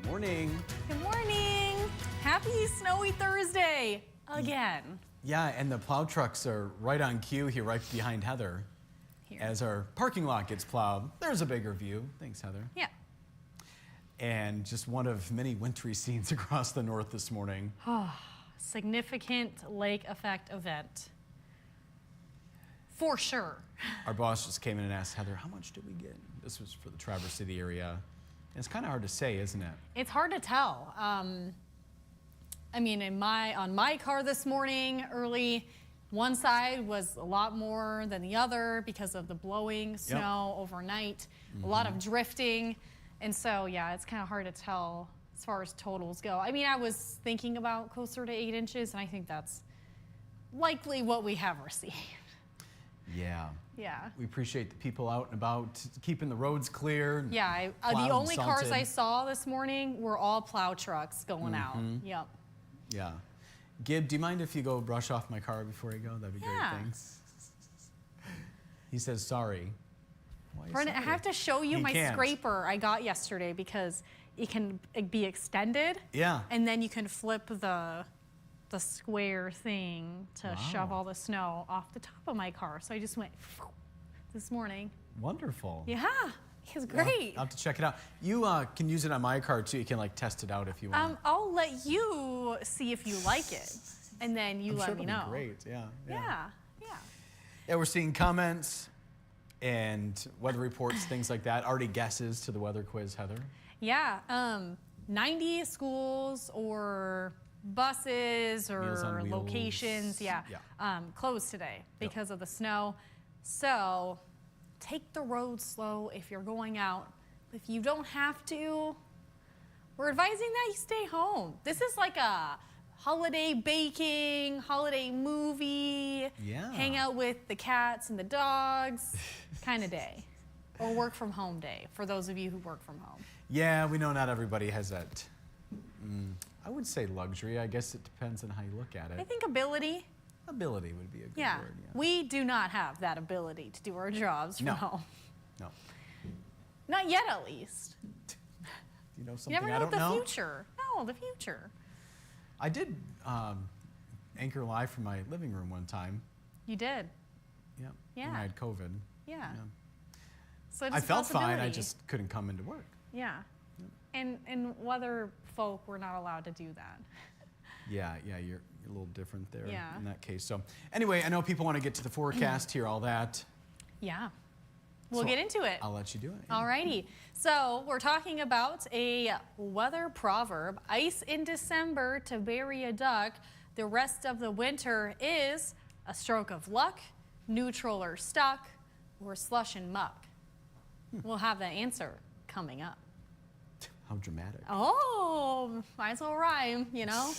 Good morning. Good morning. Happy snowy Thursday again. Yeah, and the plow trucks are right on cue here, right behind Heather. Here. As our parking lot gets plowed, there's a bigger view. Thanks, Heather. Yeah. And just one of many wintry scenes across the north this morning. Significant lake effect event. For sure. Our boss just came in and asked Heather, how much did we get? This was for the Traverse City area. And it's kind of hard to say, isn't it? It's hard to tell. I mean, on my car this morning early, one side was a lot more than the other because of the blowing snow overnight, a lot of drifting. And so, yeah, it's kind of hard to tell as far as totals go. I mean, I was thinking about closer to 8 inches, and I think that's likely what we have received. Yeah. Yeah. We appreciate the people out and about keeping the roads clear. Yeah, the only cars I saw this morning were all plow trucks going out. Yep. Yeah. Gib, do you mind if you go brush off my car before you go? That'd be great, thanks. He says sorry. Why Brendan, I have to show you my can't. scraper I got yesterday because it can be extended. Yeah. And then you can flip the square thing to shove all the snow off the top of my car. So I just went this morning. Wonderful. Yeah, it's great. I'll have to check it out. You can use it on my car too. You can like test it out if you want. I'll let you see if you like it, and then you let me know. Be great. Yeah. Yeah. Yeah, we're seeing comments and weather reports, things like that. Already guesses to the weather quiz, Heather. Yeah. 90 schools or buses or locations, closed today because of the snow. So take the road slow if you're going out. If you don't have to, we're advising that you stay home. This is like a holiday baking, holiday movie, hang out with the cats and the dogs kind of day. Or work from home day for those of you who work from home. Yeah, we know not everybody has that. I would say luxury. I guess it depends on how you look at it. I think ability. Ability would be a good word. Yeah, we do not have that ability to do our jobs from home. No. Not yet, at least. You know something you never I know don't know? The future. No, the future. I did anchor live from my living room one time. You did? Yeah. Yeah. When I had COVID. Yeah. So I felt fine. I just couldn't come into work. Yeah. And weather folk were not allowed to do that. Yeah, you're a little different there in that case. So anyway, I know people want to get to the forecast, hear all that. Yeah. We'll get into it. I'll let you do it. All righty. So we're talking about a weather proverb. Ice in December to bury a duck. The rest of the winter is a stroke of luck, neutral or stuck, or slush and muck. We'll have the answer coming up. How dramatic. Oh, might as well rhyme, you know?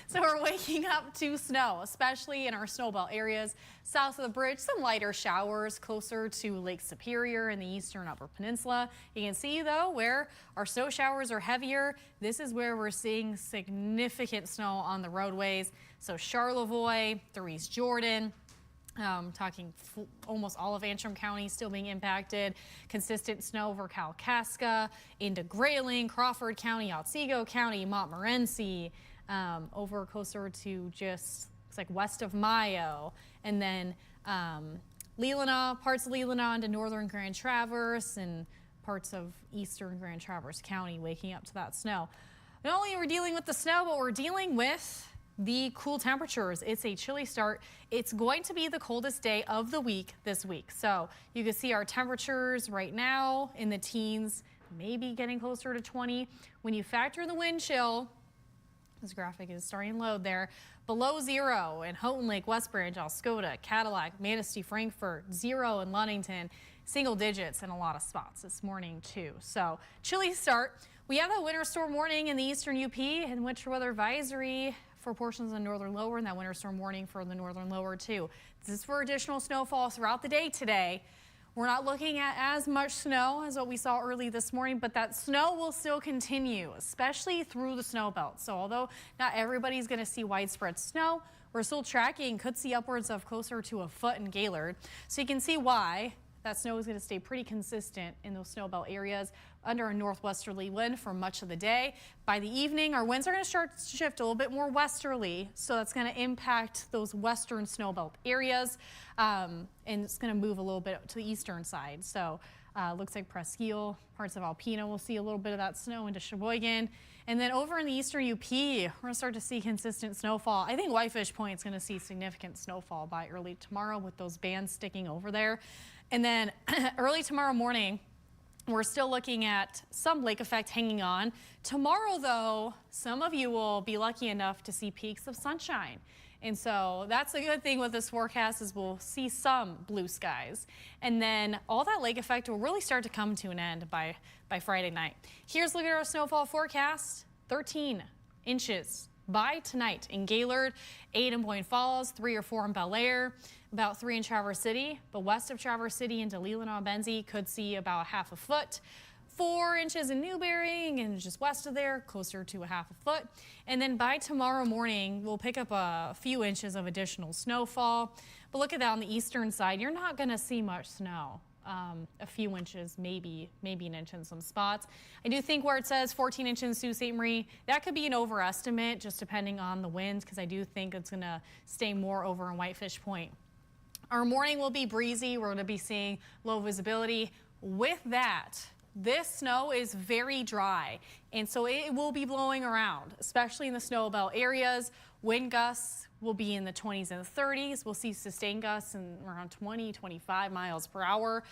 So we're waking up to snow, especially in our snowbelt areas. South of the bridge, some lighter showers closer to Lake Superior in the eastern Upper Peninsula. You can see, though, where our snow showers are heavier. This is where we're seeing significant snow on the roadways. So Charlevoix through East Jordan. Talking almost all of Antrim County still being impacted. Consistent snow over Kalkaska, into Grayling, Crawford County, Otsego County, Montmorency, over closer to just, it's like west of Mayo. And then Leelanau, parts of Leelanau into northern Grand Traverse and parts of eastern Grand Traverse County waking up to that snow. Not only are we dealing with the snow, but we're dealing with the cool temperatures. It's a chilly start. It's going to be the coldest day of the week this week. So you can see our temperatures right now in the teens, maybe getting closer to 20. When you factor in the wind chill, this graphic is starting to load there, below 0 in Houghton Lake, West Branch, Alscota, Cadillac, Manistee, Frankfort, 0 in Ludington, single digits in a lot of spots this morning too. So chilly start. We have that winter storm warning in the eastern UP and winter weather advisory for portions of the northern lower, and that winter storm warning for the northern lower too. This is for additional snowfall throughout the day today. We're not looking at as much snow as what we saw early this morning, but that snow will still continue, especially through the snow belt. So although not everybody's going to see widespread snow, we're still tracking, could see upwards of closer to a foot in Gaylord. So you can see why that snow is going to stay pretty consistent in those snow belt areas. under a northwesterly wind for much of the day. By the evening, our winds are going to start to shift a little bit more westerly, so that's going to impact those western snowbelt areas, and it's going to move a little bit to the eastern side. So looks like Presqu'île, parts of Alpena, we'll see a little bit of that snow into Sheboygan. And then over in the eastern UP, we're going to start to see consistent snowfall. I think Whitefish Point is going to see significant snowfall by early tomorrow with those bands sticking over there. And then early tomorrow morning, we're still looking at some lake effect hanging on. Tomorrow, though, some of you will be lucky enough to see peaks of sunshine. And so that's a good thing with this forecast is we'll see some blue skies. And then all that lake effect will really start to come to an end by Friday night. Here's a look at our snowfall forecast. 13 inches by tonight in Gaylord, 8 in Point Falls, 3 or 4 in Bel Air, about 3 in Traverse City. But west of Traverse City into Leelanau-Benzie could see about ½ a foot. 4 inches in Newberry and just west of there, closer to ½ a foot. And then by tomorrow morning, we'll pick up a few inches of additional snowfall. But look at that on the eastern side, you're not going to see much snow. A few inches, maybe an inch in some spots. I do think where it says 14 inches in Sault Ste. Marie, that could be an overestimate just depending on the winds, because I do think it's going to stay more over in Whitefish Point. Our morning will be breezy. We're going to be seeing low visibility. With that, this snow is very dry, and so it will be blowing around, especially in the snow belt areas. Wind gusts will be in the 20s and 30s. We'll see sustained gusts in around 20, 25 miles per hour.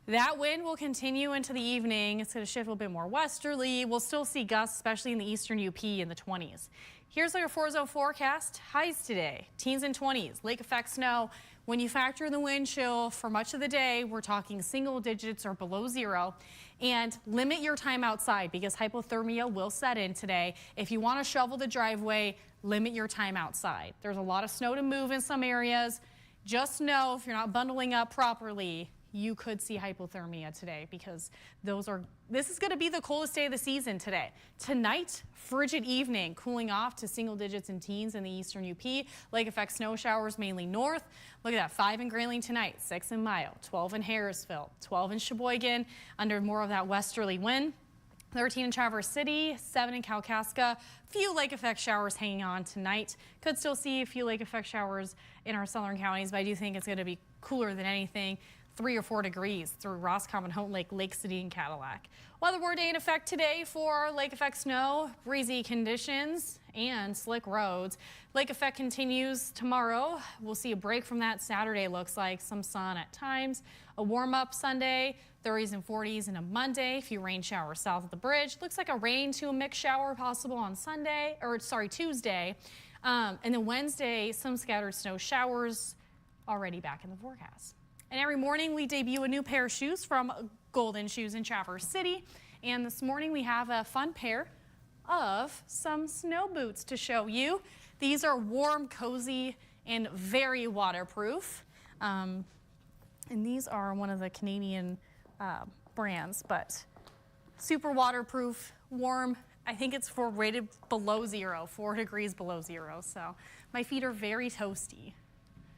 That wind will continue into the evening. It's going to shift a little bit more westerly. We'll still see gusts, especially in the eastern UP in the 20s. Here's your 4-zone forecast. Highs today, teens and 20s, lake effect snow. When you factor in the wind chill for much of the day, we're talking single digits or below 0. And limit your time outside because hypothermia will set in today. If you want to shovel the driveway, limit your time outside. There's a lot of snow to move in some areas. Just know if you're not bundling up properly, you could see hypothermia today because this is going to be the coldest day of the season today. Tonight, frigid evening, cooling off to single digits and teens in the eastern UP. Lake effect snow showers mainly north. Look at that, 5 in Grayling tonight, 6 in Mayo, 12 in Harrisville, 12 in Sheboygan under more of that westerly wind. 13 in Traverse City, 7 in Kalkaska. Few lake effect showers hanging on tonight. Could still see a few lake effect showers in our southern counties, but I do think it's going to be cooler than anything. 3 or 4 degrees through Roscommon, Home Lake, Lake City, and Cadillac. Weather board day in effect today for lake effect snow, breezy conditions, and slick roads. Lake effect continues tomorrow. We'll see a break from that. Saturday looks like some sun at times. A warm up Sunday, 30s and 40s, and a Monday. A few rain showers south of the bridge. Looks like a rain to a mixed shower possible on Tuesday. And then Wednesday, some scattered snow showers already back in the forecast. And every morning we debut a new pair of shoes from Golden Shoes in Traverse City. And this morning we have a fun pair of some snow boots to show you. These are warm, cozy, and very waterproof. And these are one of the Canadian brands, but super waterproof, warm. I think it's rated below 0, 4 degrees below 0. So my feet are very toasty.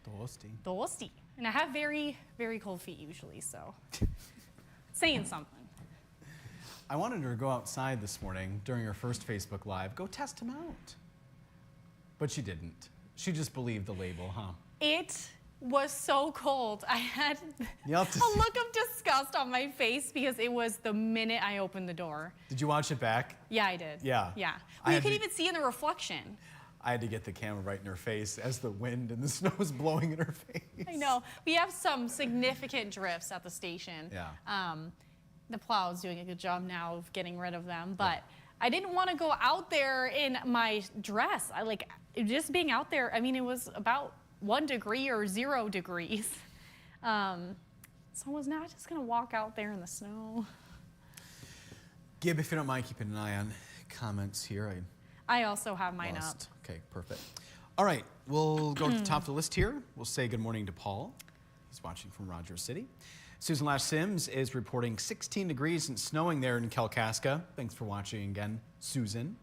Toasty. And I have very, very cold feet usually, so saying something. I wanted her to go outside this morning during her first Facebook Live, go test them out. But she didn't. She just believed the label, huh? It was so cold. I had a look of disgust on my face because it was the minute I opened the door. Did you watch it back? Yeah, I did. Yeah. Yeah. Well, you could even see in the reflection. I had to get the camera right in her face as the wind and the snow was blowing in her face. I know. We have some significant drifts at the station. Yeah. The plow is doing a good job now of getting rid of them, but I didn't want to go out there in my dress. Just being out there, I mean, it was about 1 degree or 0 degrees. So I was not just going to walk out there in the snow. Gib, if you don't mind keeping an eye on comments here. I also have mine up. Okay, perfect. All right, we'll go to the top of the list here. We'll say good morning to Paul. He's watching from Rogers City. Susan Lash Sims is reporting 16 degrees and snowing there in Kalkaska. Thanks for watching again, Susan.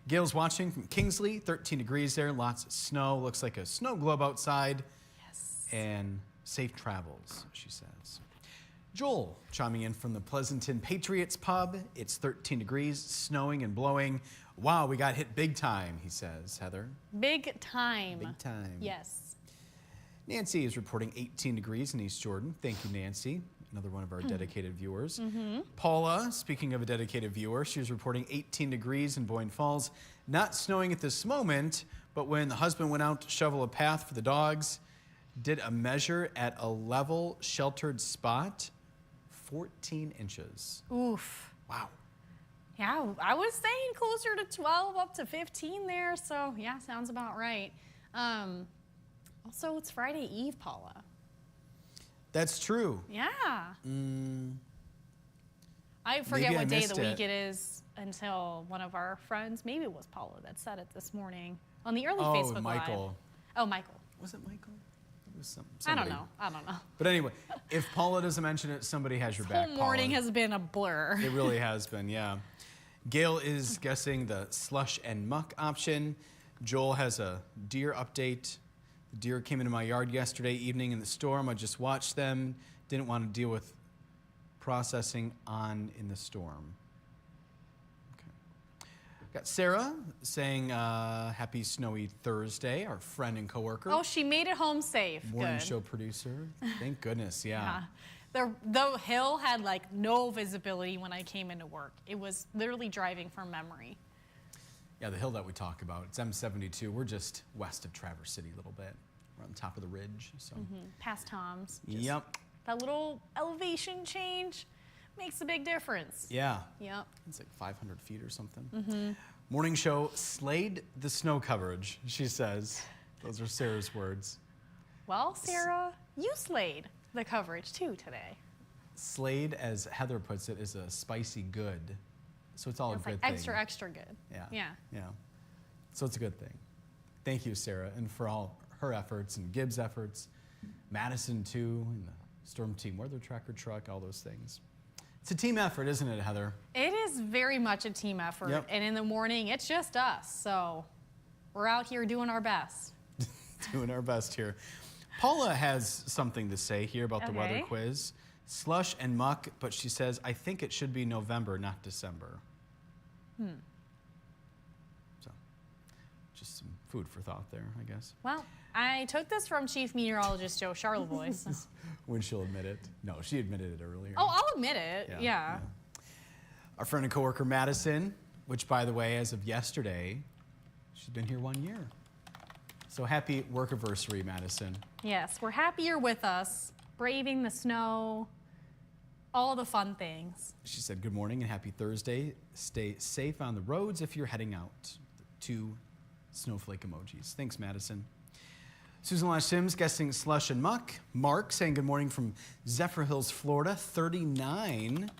Gail's watching from Kingsley, 13 degrees there, lots of snow. Looks like a snow globe outside. Yes. And safe travels, she says. Joel chiming in from the Pleasanton Patriots pub. It's 13 degrees, snowing and blowing. Wow, we got hit big time, he says. Heather? Big time. Big time. Yes. Nancy is reporting 18 degrees in East Jordan. Thank you, Nancy. Another one of our dedicated viewers. Paula, speaking of a dedicated viewer, she was reporting 18 degrees in Boyne Falls. Not snowing at this moment, but when the husband went out to shovel a path for the dogs, did a measure at a level sheltered spot, 14 inches. Oof. Wow. Yeah, I was saying closer to 12 up to 15 there, so yeah, sounds about right. Also, it's Friday Eve, Paula. That's true. Yeah. I forget Maybe I what day of missed the week it. it is until one of our friends, maybe it was Paula, that said it this morning on the early Oh, Facebook Michael. Live. Oh, Michael. Was it Michael? It was I somebody. don't know. But anyway, if Paula doesn't mention it, somebody has your This back, whole morning Paula. has been a blur. It really has been, yeah. Gail is guessing the slush and muck option. Joel has a deer update. The deer came into my yard yesterday evening in the storm. I just watched them. Didn't want to deal with processing on in the storm. Okay. Got Sarah saying happy snowy Thursday, our friend and coworker. Oh, she made it home safe. Morning Good. show producer. Thank goodness, yeah. The hill had like no visibility when I came into work. It was literally driving from memory. Yeah, the hill that we talk about, it's M72. We're just west of Traverse City a little bit. We're on top of the ridge, so. Past Tom's. Just Yep. That little elevation change makes a big difference. Yeah. Yep. It's like 500 feet or something. Morning show slayed the snow coverage, she says. Those are Sarah's words. Well, Sarah, you slayed the coverage too today. Slayed, as Heather puts it, is a spicy good. So it's all It's a good like thing. extra, extra good. Yeah. Yeah. Yeah. So it's a good thing. Thank you, Sarah, and for all her efforts and Gibbs' efforts. Madison, too, and the Storm Team Weather Tracker truck, all those things. It's a team effort, isn't it, Heather? It is very much a team effort. Yep. And in the morning, it's just us. So we're out here doing our best. Doing our best here. Paula has something to say here about the weather Okay. quiz. Slush and muck, but she says, I think it should be November, not December. So, just some food for thought there, I guess. Well, I took this from Chief Meteorologist Joe Charlevoix. So. When she'll admit it. No, she admitted it earlier. Oh, I'll admit it. Yeah. Our friend and coworker Madison, which, by the way, as of yesterday, she's been here 1 year. So happy work anniversary, Madison. Yes, we're happy you're with us, braving the snow, all the fun things. She said, good morning and happy Thursday. Stay safe on the roads if you're heading out. 2 snowflake emojis. Thanks, Madison. Susan Lash Sims guessing slush and muck. Mark saying good morning from Zephyr Hills, Florida, 39.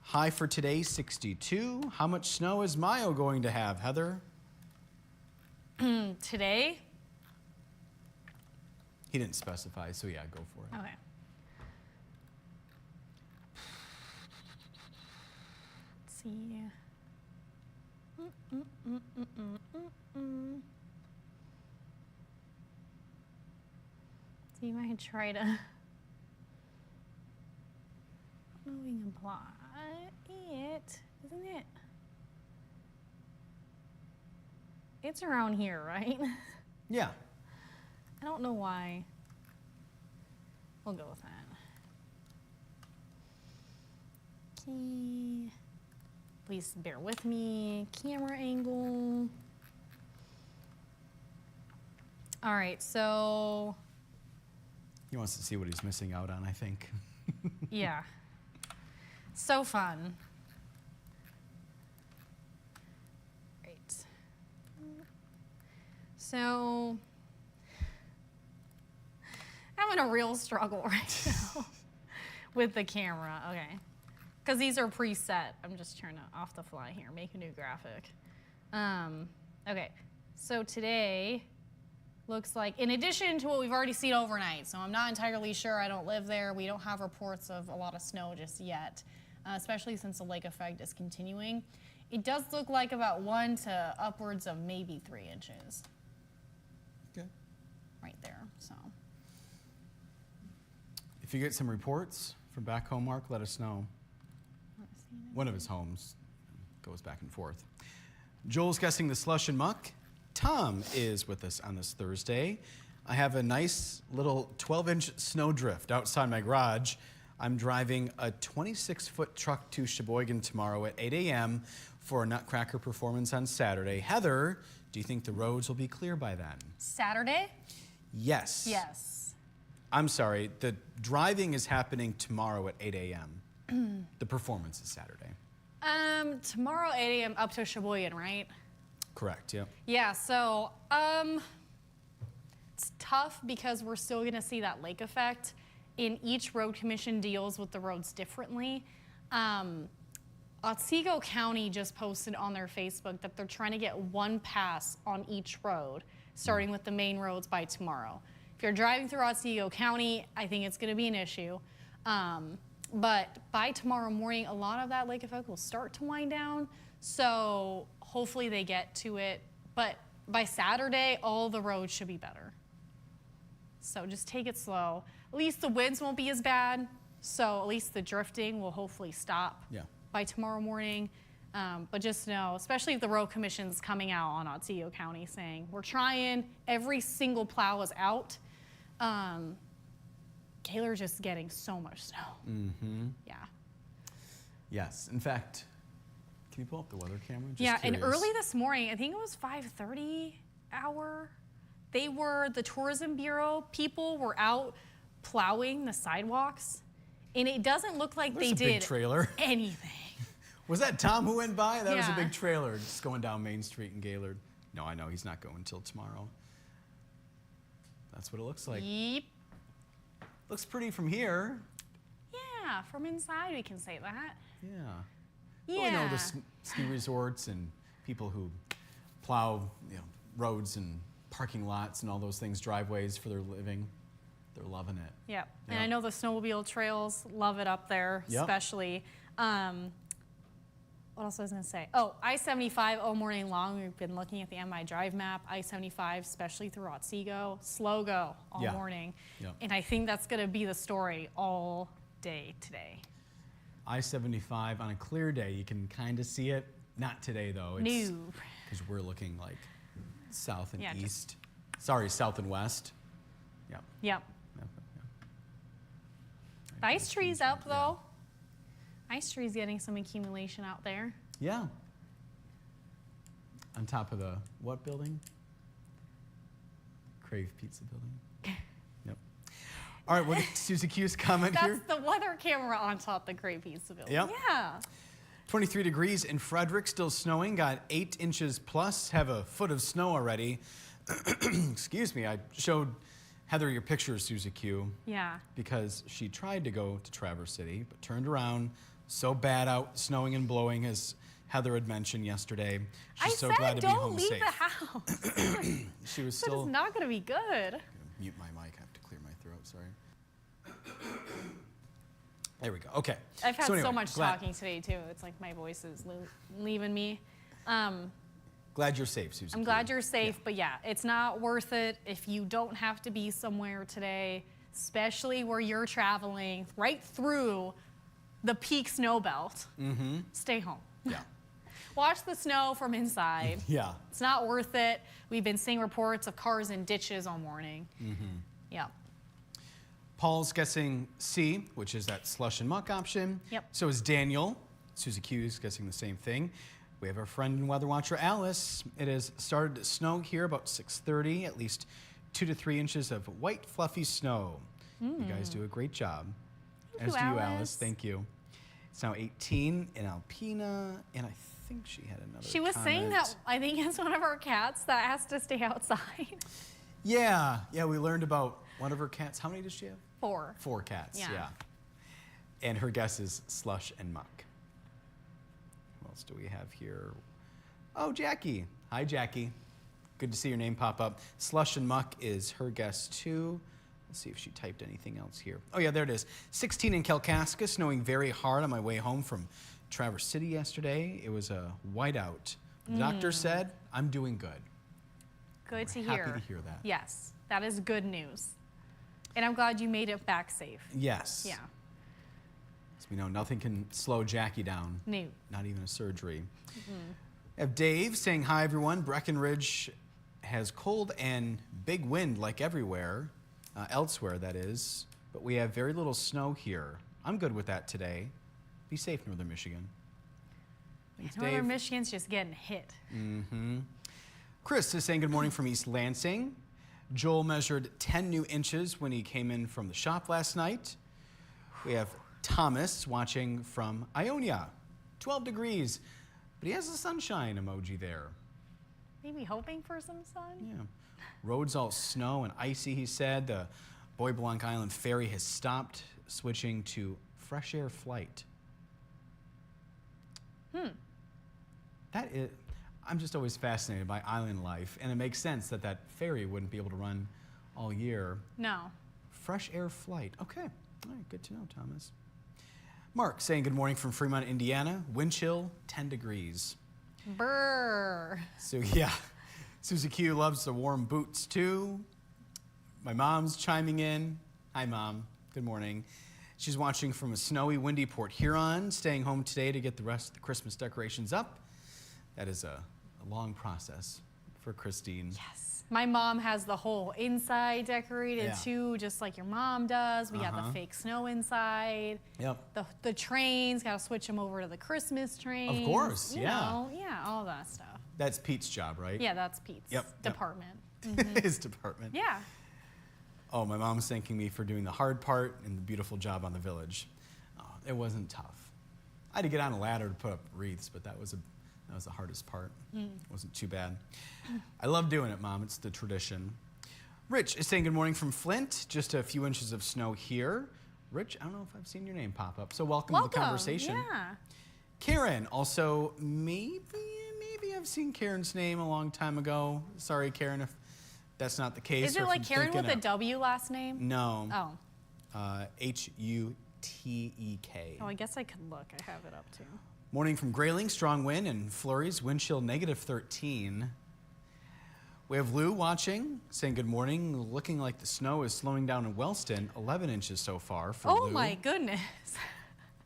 High for today, 62. How much snow is Mayo going to have, Heather? Today? He didn't specify, so yeah, go for it. Okay. Let's see. See if I can try to. I don't know if we can apply it. Isn't it? It's around here, right? Yeah. I don't know why. We'll go with that. Okay. Please bear with me. Camera angle. All right, so He wants to see what he's missing out on, I think. yeah. So fun. Right. So I'm in a real struggle right now with the camera. Okay. Because these are preset. I'm just trying to, off the fly here, make a new graphic. Okay. So today looks like, in addition to what we've already seen overnight, so I'm not entirely sure, I don't live there, we don't have reports of a lot of snow just yet, especially since the lake effect is continuing. It does look like about 1 to upwards of maybe 3 inches. Okay. Right there, so. If you get some reports from back home, Mark? Let us know. One of his homes goes back and forth. Joel's guessing the slush and muck. Tom is with us on this Thursday. I have a nice little 12-inch snowdrift outside my garage. I'm driving a 26-foot truck to Sheboygan tomorrow at 8 a.m. for a Nutcracker performance on Saturday. Heather, do you think the roads will be clear by then? Saturday? Yes. Yes. I'm sorry, the driving is happening tomorrow at 8 a.m. The performance is Saturday. Tomorrow 8 a.m. up to Sheboygan, right? Correct, yep. Yeah, so it's tough because we're still gonna see that lake effect. In each road commission deals with the roads differently. Otsego County just posted on their Facebook that they're trying to get one pass on each road, starting with the main roads by tomorrow. If you're driving through Otsego County, I think it's gonna be an issue. But by tomorrow morning, a lot of that lake effect will start to wind down. So hopefully they get to it. But by Saturday, all the roads should be better. So just take it slow. At least the winds won't be as bad. So at least the drifting will hopefully stop by tomorrow morning. But just know, especially if the road commission's coming out on Otsego County saying, we're trying, every single plow is out. Gaylor's just getting so much snow. Mm-hmm. Yeah. Yes. In fact, can you pull up the weather camera? Just yeah, curious. And early this morning, I think it was 5:30 hour, the Tourism Bureau people were out plowing the sidewalks, and it doesn't look like There's they a did big trailer. anything. Was that Tom who went by? That was a Yeah. big trailer just going down Main Street in Gaylord. No, I know he's not going until tomorrow. That's what it looks like. Yep. Looks pretty from here. Yeah, from inside we can say that. Yeah. Yeah. Well, I know the ski resorts and people who plow, roads and parking lots and all those things, driveways for their living. They're loving it. Yep. And I know the snowmobile trails love it up there, especially. What else was I going to say? Oh, I-75 all morning long. We've been looking at the MI Drive map. I-75, especially through Otsego, slow go all morning. Yep. And I think that's going to be the story all day today. I-75 on a clear day, you can kind of see it. Not today, though. No. Because we're looking like south and east. Sorry, south and west. Yep. Yep. The ice tree's up, though. Ice tree's getting some accumulation out there. Yeah. On top of the what building? Crave Pizza building. Yep. All right, what did Susie Q's comment here? That's the weather camera on top of the Great Pizza building. Yep. Yeah. 23 degrees in Frederick, still snowing. Got 8 inches plus, have a foot of snow already. Excuse me, I showed Heather your picture of Susie Q. Yeah. Because she tried to go to Traverse City, but turned around. So bad out, snowing and blowing, as Heather had mentioned yesterday. She's so glad to be home safe. I said don't leave the house. She was still. It's not going to be good. I'm gonna mute my mic. I have to clear my throat. Sorry. There we go. Okay. I've had anyway, so much talking today too. It's like my voice is leaving me. Glad you're safe, Susie. I'm glad you're safe, but yeah, it's not worth it if you don't have to be somewhere today, especially where you're traveling right through the peak snow belt. Mm-hmm. Stay home. Yeah. Watch the snow from inside. Yeah. It's not worth it. We've been seeing reports of cars in ditches all morning. Mm-hmm. Yeah. Paul's guessing C, which is that slush and muck option. Yep. So is Daniel. Susie Q is guessing the same thing. We have our friend and weather watcher, Alice. It has started to snow here about 6:30, at least 2 to 3 inches of white, fluffy snow. You guys do a great job. Thank As you, do you, Alice. Alice. Thank you. It's now 18 in Alpena, and I think she had another She was saying that I think it's one of our cats that has to stay outside. Yeah, we learned about one of her cats. How many does she have? 4. 4 cats, Yeah. And her guess is slush and muck. What else do we have here? Oh, Jackie. Hi, Jackie. Good to see your name pop up. Slush and muck is her guess, too. Let's see if she typed anything else here. Oh, yeah, there it is. 16 in Kalkaska, snowing very hard on my way home from Traverse City yesterday. It was a whiteout. The doctor said, I'm doing good. Good to We're hear. happy to hear that. Yes, that is good news. And I'm glad you made it back safe. Yes. Yeah. As we know, nothing can slow Jackie down. No. Not even a surgery. We have Dave saying, hi, everyone. Breckenridge has cold and big wind like everywhere, elsewhere, that is. But we have very little snow here. I'm good with that today. Be safe, Northern Michigan. Thanks, Dave. Northern Michigan's just getting hit. Chris is saying good morning from East Lansing. Joel measured 10 new inches when he came in from the shop last night. We have Thomas watching from Ionia, 12 degrees, but he has a sunshine emoji there. Maybe hoping for some sun? Yeah. Roads all snow and icy, he said. The Bois Blanc Island ferry has stopped, switching to fresh air flight. That is, I'm just always fascinated by island life, and it makes sense that that ferry wouldn't be able to run all year. No. Fresh air flight. Okay. All right, good to know, Thomas. Mark saying good morning from Fremont, Indiana. Wind chill, 10 degrees. Brr. So, yeah. Susie Q loves the warm boots, too. My mom's chiming in. Hi, Mom. Good morning. She's watching from a snowy, windy Port Huron, staying home today to get the rest of the Christmas decorations up. That is a long process for Christine. Yes. My mom has the whole inside decorated too, just like your mom does. We got the fake snow inside. Yep. The trains, got to switch them over to the Christmas trains. Of course, you know, yeah, all that stuff. That's Pete's job, right? Yeah, that's Pete's department. His department. Yeah. Oh, my mom's thanking me for doing the hard part and the beautiful job on the village. Oh, it wasn't tough. I had to get on a ladder to put up wreaths, but that was the hardest part. It wasn't too bad. I love doing it, Mom. It's the tradition. Rich is saying good morning from Flint. Just a few inches of snow here. Rich, I don't know if I've seen your name pop up, so welcome to the conversation. Yeah. Karen, also, maybe I've seen Karen's name a long time ago. Sorry, Karen, if that's not the case. Is it like Karen with a W last name? No. Oh. H-U-T-E-K. Oh, I guess I could look. I have it up too. Morning from Grayling, strong wind and flurries, wind chill -13. We have Lou watching, saying good morning, looking like the snow is slowing down in Wellston, 11 inches so far for Lou. Oh my goodness.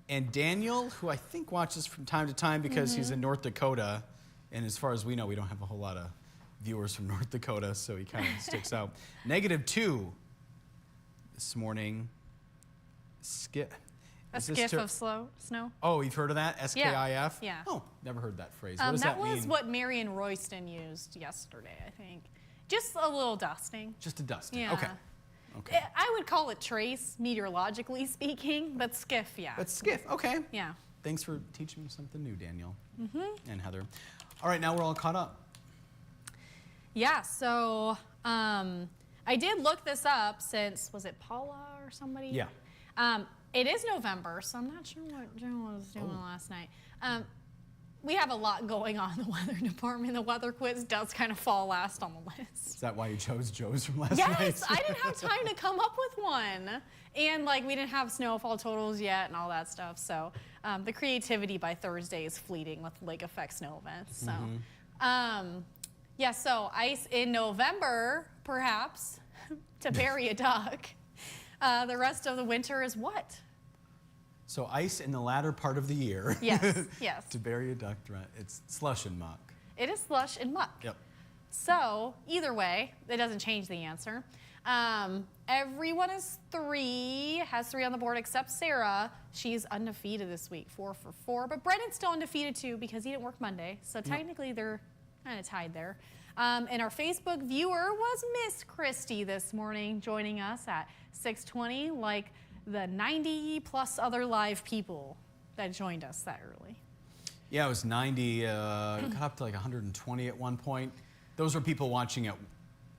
And Daniel, who I think watches from time to time because he's in North Dakota, and as far as we know, we don't have a whole lot of viewers from North Dakota, so he kind of sticks out. -2 this morning. A skiff of snow? Oh, you've heard of that? S-K-I-F? Yeah. Oh, never heard that phrase. What does that mean? That was what Marion Royston used yesterday, I think. Just a little dusting. Just a dusting. Yeah. Okay. I would call it trace, meteorologically speaking, but skiff, yeah. But skiff, okay. Yeah. Thanks for teaching me something new, Daniel and Heather. All right, now we're all caught up. Yeah, so I did look this up since, was it Paula or somebody? Yeah. It is November, so I'm not sure what Joe was doing last night. We have a lot going on in the weather department. The weather quiz does kind of fall last on the list. Is that why you chose Joe's from last night? Yes, I didn't have time to come up with one. And like we didn't have snowfall totals yet and all that stuff. So the creativity by Thursday is fleeting with lake effect snow events. So yeah, so ice in November, perhaps, to bury a duck. The rest of the winter is what? So ice in the latter part of the year. Yes, yes. To bury a duck, it's slush and muck. It is slush and muck. Yep. So either way, it doesn't change the answer. Everyone has 3 on the board except Sarah. She's undefeated this week, 4 for 4. But Brennan's still undefeated too because he didn't work Monday. So technically they're kind of tied there. And our Facebook viewer was Miss Christie this morning, joining us at 6:20, like the 90 plus other live people that joined us that early. Yeah, it was 90, got up to like 120 at one point. Those are people watching at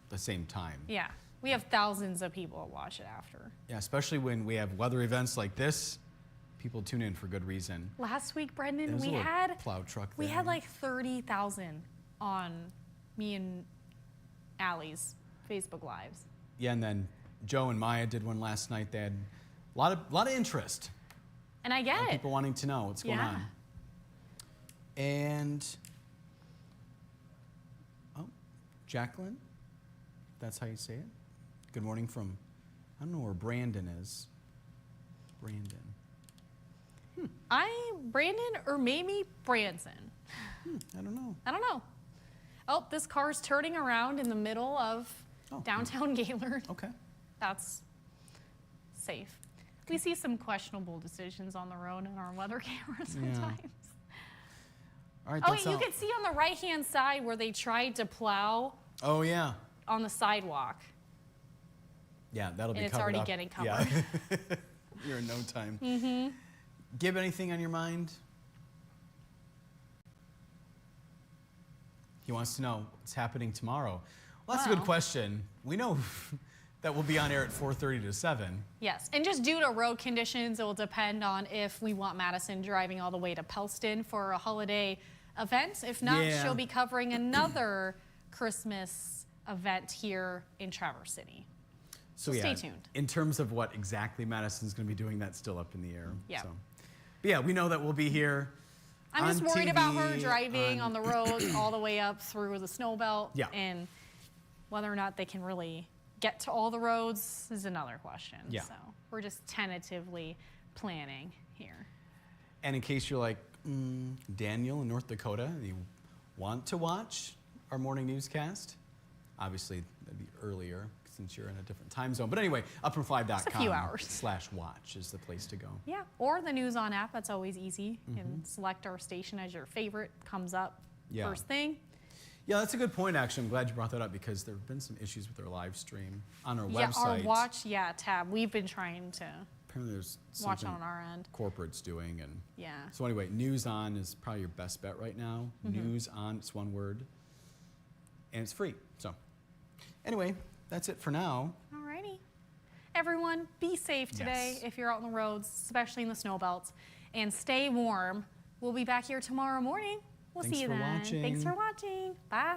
the same time. Yeah, we have thousands of people that watch it after. Yeah, especially when we have weather events like this, people tune in for good reason. Last week, Brendan, we had plow truck. We had like 30,000 on me and Allie's Facebook Lives. Yeah, and then Joe and Maya did one last night. They had a lot of interest. And I get it. People wanting to know what's going on. And Jacqueline, that's how you say it. Good morning from, I don't know where Brandon is. Brandon. Brandon or maybe Branson. I don't know. I don't know. Oh, this car's turning around in the middle of downtown Gaylord. Okay. That's safe. We see some questionable decisions on the road in our weather cameras sometimes. All right, Oh, wait, you can see on the right-hand side where they tried to plow Oh, yeah. on the sidewalk. Yeah, that'll be And it's covered already up. getting covered. Yeah. You're in no time. Gib, anything on your mind? He wants to know what's happening tomorrow. Well, that's a good Well. question. We know that we'll be on air at 4:30 to 7. Yes, and just due to road conditions, it will depend on if we want Madison driving all the way to Pellston for a holiday event. If not, Yeah. she'll be covering another Christmas event here in Traverse City. So stay tuned. In terms of what exactly Madison's going to be doing, that's still up in the air. Yeah. So. But yeah, we know that we'll be here. I'm just on worried about her TV, driving on the roads all the way up through the snow belt. Yeah. And whether or not they can really get to all the roads is another question. Yeah. So we're just tentatively planning here. And in case you're like Daniel in North Dakota, and you want to watch our morning newscast, obviously that'd be earlier since you're in a different time zone. But anyway, Just a few hours. UpNorthLive.com/watch is the place to go. Yeah, or the News On app. That's always easy. You can select our station as your favorite. Comes up first thing. Yeah, that's a good point, actually. I'm glad you brought that up because there have been some issues with our live stream on our Yeah, website. our watch tab. We've been trying to Apparently there's watch something on our end. corporate's doing. And Yeah. so anyway, News On is probably your best bet right now. News On, it's one word. And it's free. So anyway, that's it for now. Alrighty. Everyone, be safe today Yes. if you're out on the roads, especially in the snow belts, and stay warm. We'll be back here tomorrow morning. We'll Thanks see you for then. watching. Thanks for watching. Bye.